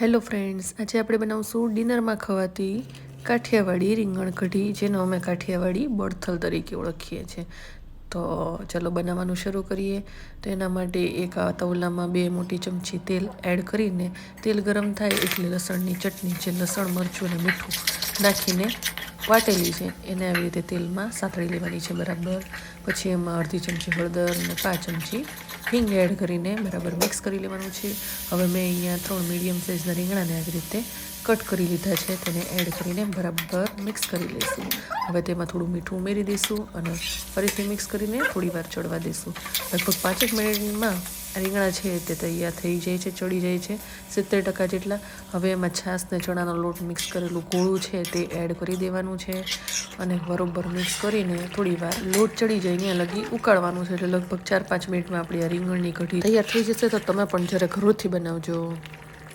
Hello friends, આજે આપણે બનાવશું ડિનરમાં ખવાતી કાઠિયાવાડી રીંગણ કઢી, જેનો અમે કાઠિયાવાડી બળથલ તરીકે ઓળખીએ છીએ. તો ચલો બનાવવાનું શરૂ કરીએ. તો એના માટે એક તવલામાં 2 મોટી ચમચી તેલ એડ કરીને તેલ ગરમ થાય એટલે લસણની ચટણી, જે લસણ, મરચું અને મીઠું નાખીને વાટેલી છે એને આવી રીતે તેલમાં સાતળી લેવાની છે બરાબર. પછી એમાં અડધી ચમચી હળદર અને 5 ચમચી હિંગ એડ કરીને બરાબર મિક્સ કરી લેવાનું છે. હવે મેં અહીંયા 3 મીડિયમ સાઇઝના રીંગણાને આવી રીતે કટ કરી લીધા છે, તેને એડ કરીને બરાબર મિક્સ કરી લઈશું. હવે તેમાં થોડું મીઠું ઉમેરી દઈશું અને ફરીથી મિક્સ કરીને થોડી વાર ચડવા દઈશું. લગભગ 5 મિનિટમાં રીંગણા છે તે તૈયાર થઈ જાય છે, ચડી જાય છે 70% જેટલા. હવે એમાં છાશ ને ચણાનો લોટ મિક્સ કરેલું ગોળું છે તે એડ કરી દેવાનું છે અને બરોબર મિક્સ કરીને થોડી વાર લોટ ચડી જાય ત્યાં લગી ઉકાળવાનું છે. એટલે લગભગ 4-5 મિનિટમાં આપણી આ રીંગણની કઢી તૈયાર થઈ જશે. તો તમે પણ જ્યારે ઘરથી બનાવજો.